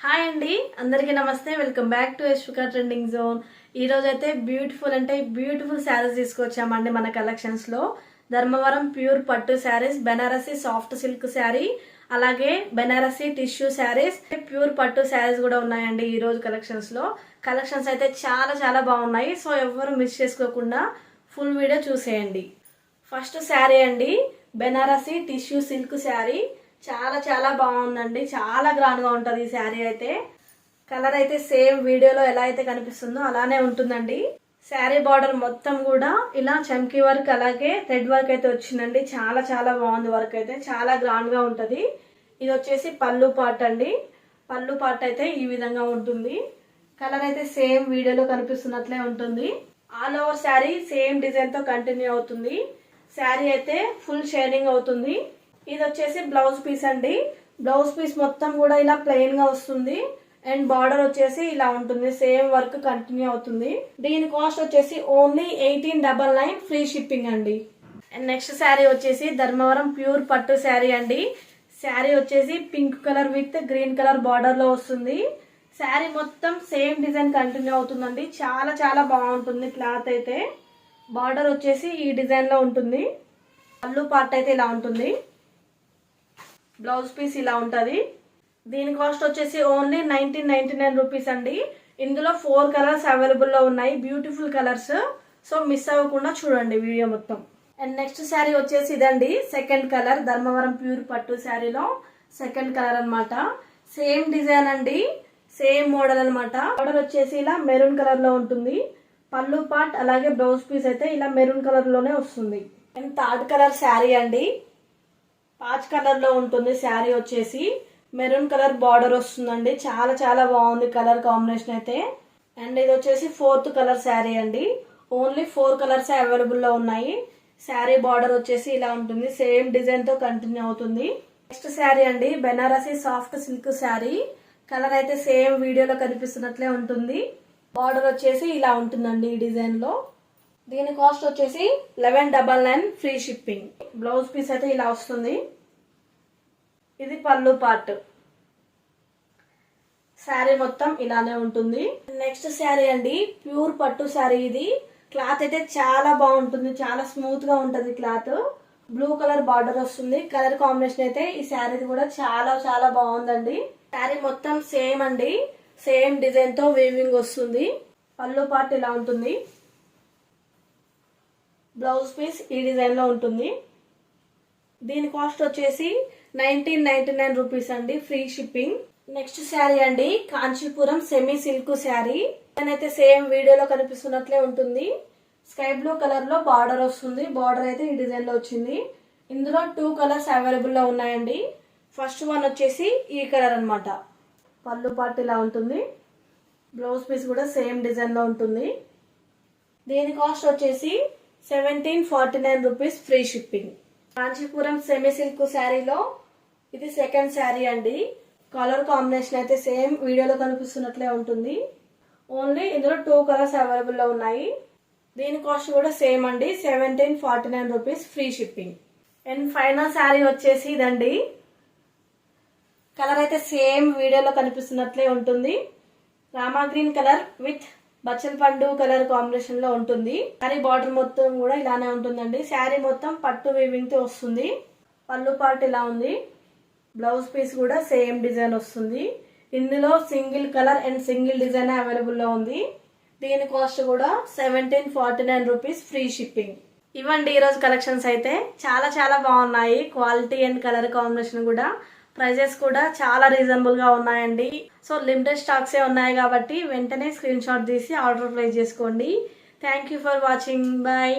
Hi అండి, అందరికీ నమస్తే. Welcome back to Yashvika trending zone. ఈ రోజు అయితే బ్యూటిఫుల్ శారీస్ తీసుకొచ్చామండి మన కలెక్షన్స్ లో. ధర్మవరం ప్యూర్ పట్టు శారీస్, బెనారసీ సాఫ్ట్ సిల్క్ శారీ, అలాగే బెనారసీ టిష్యూ శారీస్, ప్యూర్ పట్టు శారీస్ కూడా ఉన్నాయండి ఈ రోజు కలెక్షన్స్ లో. కలెక్షన్స్ అయితే చాలా చాలా బాగున్నాయి. సో ఎవరు మిస్ చేసుకోకుండా ఫుల్ వీడియో చూసేయండి. ఫస్ట్ శారీ అండి, బెనారసీ టిష్యూ సిల్క్ శారీ. చాలా చాలా బాగుందండి, చాలా గ్రాండ్ గా ఉంటది ఈ శారీ అయితే. కలర్ అయితే సేమ్ వీడియోలో ఎలా అయితే కనిపిస్తుందో అలానే ఉంటుందండి. శారీ బార్డర్ మొత్తం కూడా ఇలా చమ్కీ వర్క్ అలాగే థ్రెడ్ వర్క్ అయితే వచ్చిందండి. చాలా చాలా బాగుంది వర్క్ అయితే, చాలా గ్రాండ్ గా ఉంటది. ఇది వచ్చేసి పళ్ళు పార్ట్ అండి. పళ్ళు పార్ట్ అయితే ఈ విధంగా ఉంటుంది. కలర్ అయితే సేమ్ వీడియోలో కనిపిస్తున్నట్లే ఉంటుంది. All over sari same design తో కంటిన్యూ అవుతుంది. శారీ అయితే ఫుల్ షైనింగ్ అవుతుంది. ఇది వచ్చేసి బ్లౌజ్ పీస్ అండి. బ్లౌజ్ పీస్ మొత్తం కూడా ఇలా ప్లెయిన్ గా వస్తుంది అండ్ బార్డర్ వచ్చేసి ఇలా ఉంటుంది. సేమ్ వర్క్ కంటిన్యూ అవుతుంది. దీని కాస్ట్ వచ్చేసి ఓన్లీ 1899 ఫ్రీ షిప్పింగ్ అండి. అండ్ నెక్స్ట్ శారీ వచ్చేసి ధర్మవరం ప్యూర్ పట్టు శారీ అండి. శారీ వచ్చేసి pink colour with green colour border లో వస్తుంది. శారీ మొత్తం సేమ్ డిజైన్ కంటిన్యూ అవుతుందండి. చాలా చాలా బాగుంటుంది క్లాత్ అయితే. బార్డర్ వచ్చేసి ఈ డిజైన్ లో ఉంటుంది. పళ్ళు పార్ట్ అయితే ఇలా ఉంటుంది. బ్లౌజ్ పీస్ ఇలా ఉంటది. దీని కాస్ట్ వచ్చేసి ఓన్లీ 1999 రూపీస్ అండి. ఇందులో 4 కలర్స్ అవైలబుల్ లో ఉన్నాయి, బ్యూటిఫుల్ కలర్స్. సో మిస్ అవ్వకుండా చూడండి వీడియో మొత్తం. అండ్ నెక్స్ట్ శారీ వచ్చేసి ఇదండి, సెకండ్ కలర్. ధర్మవరం ప్యూర్ పట్టు శారీలో సెకండ్ కలర్ అన్నమాట. సేమ్ డిజైన్ అండి, సేమ్ మోడల్ అన్నమాట. మోడల్ వచ్చేసి ఇలా మెరూన్ కలర్ లో ఉంటుంది. పళ్ళు పార్ట్ అలాగే బ్లౌజ్ పీస్ అయితే ఇలా మెరూన్ కలర్ లోనే వస్తుంది. అండ్ థర్డ్ కలర్ శారీ అండి, పాచ్ కలర్ లో ఉంటుంది. శారీ వచ్చేసి మెరూన్ కలర్ బార్డర్ వస్తుందండి. చాలా చాలా బాగుంది కలర్ కాంబినేషన్ అయితే. అండ్ ఇది వచ్చేసి ఫోర్త్ కలర్ శారీ అండి. ఓన్లీ 4 కలర్స్ అవైలబుల్ లో ఉన్నాయి. శారీ బార్డర్ వచ్చేసి ఇలా ఉంటుంది. సేమ్ డిజైన్ తో కంటిన్యూ అవుతుంది. నెక్స్ట్ శారీ అండి, Banarasi soft silk sari. Colour అయితే సేమ్ వీడియోలో కనిపిస్తున్నట్లే ఉంటుంది. బార్డర్ వచ్చేసి ఇలా ఉంటుందండి ఈ డిజైన్ లో. దీని కాస్ట్ వచ్చేసి 1199 ఫ్రీ షిప్పింగ్. బ్లౌజ్ పీస్ అయితే ఇలా వస్తుంది. ఇది పళ్ళు పార్ట్. శారీ మొత్తం ఇలానే ఉంటుంది. నెక్స్ట్ శారీ అండి, ప్యూర్ పట్టు శారీ. ఇది క్లాత్ అయితే చాలా బాగుంటుంది, చాలా స్మూత్ గా ఉంటది క్లాత్. బ్లూ కలర్ బార్డర్ వస్తుంది. కలర్ కాంబినేషన్ అయితే ఈ శారీ కూడా చాలా చాలా బాగుందండి. శారీ మొత్తం సేమ్ అండి, సేమ్ డిజైన్ తో వీవింగ్ వస్తుంది. పళ్ళు పార్ట్ ఇలా ఉంటుంది. బ్లౌజ్ పీస్ ఈ డిజైన్ లో ఉంటుంది. దీని కాస్ట్ వచ్చేసి 1999 రూపీస్ అండి, ఫ్రీ షిప్పింగ్. నెక్స్ట్ శారీ అండి, కాంచీపురం సెమీ సిల్క్ శారీ. అయితే సేమ్ వీడియోలో కనిపిస్తున్నట్లే ఉంటుంది. స్కై బ్లూ కలర్ లో బార్డర్ వస్తుంది. బార్డర్ అయితే ఈ డిజైన్ లో వచ్చింది. ఇందులో 2 కలర్స్ అవైలబుల్ లో ఉన్నాయండి. ఫస్ట్ వన్ వచ్చేసి ఈ కలర్ అన్నమాట. పళ్ళు పార్ట్ ఇలా ఉంటుంది. బ్లౌజ్ పీస్ కూడా సేమ్ డిజైన్ లో ఉంటుంది. దీని కాస్ట్ వచ్చేసి 1749 rupees, free shipping. Kanchipuram semi silk శారీలో ఇది సెకండ్ శారీ అండి. కలర్ కాంబినేషన్ అయితే సేమ్ వీడియోలో కనిపిస్తున్నట్లే ఉంటుంది. ఓన్లీ ఇందులో 2 కలర్స్ అవైలబుల్ లో ఉన్నాయి. దీని కాస్ట్ కూడా సేమ్ అండి, 1749 rupees, free shipping. And final sari వచ్చేసి ఇదండి. కలర్ అయితే సేమ్ వీడియోలో కనిపిస్తున్నట్లే ఉంటుంది. రామా గ్రీన్ కలర్ విత్ బచ్చల పండు కలర్ కాంబినేషన్ లో ఉంటుంది. శారీ బార్డర్ మొత్తం కూడా ఇలానే ఉంటుందండి. శారీ మొత్తం పట్టు వీవింగ్ తో వస్తుంది. పళ్ళు పార్ట్ ఇలా ఉంది. బ్లౌజ్ పీస్ కూడా సేమ్ డిజైన్ వస్తుంది. ఇందులో single colour and single design available లో ఉంది. దీని కాస్ట్ కూడా 1749 రూపీస్, ఫ్రీ షిప్పింగ్. ఇవ్వండి ఈ రోజు కలెక్షన్స్ అయితే చాలా చాలా బాగున్నాయి. క్వాలిటీ అండ్ కలర్ కాంబినేషన్ కూడా, ప్రైజెస్ కూడా చాలా రీజనబుల్ గా ఉన్నాయండి. సో లిమిటెడ్ స్టాక్స్ ఉన్నాయి కాబట్టి వెంటనే స్క్రీన్ షాట్ తీసి ఆర్డర్ ప్లేస్ చేసుకోండి. Thank you for watching. Bye.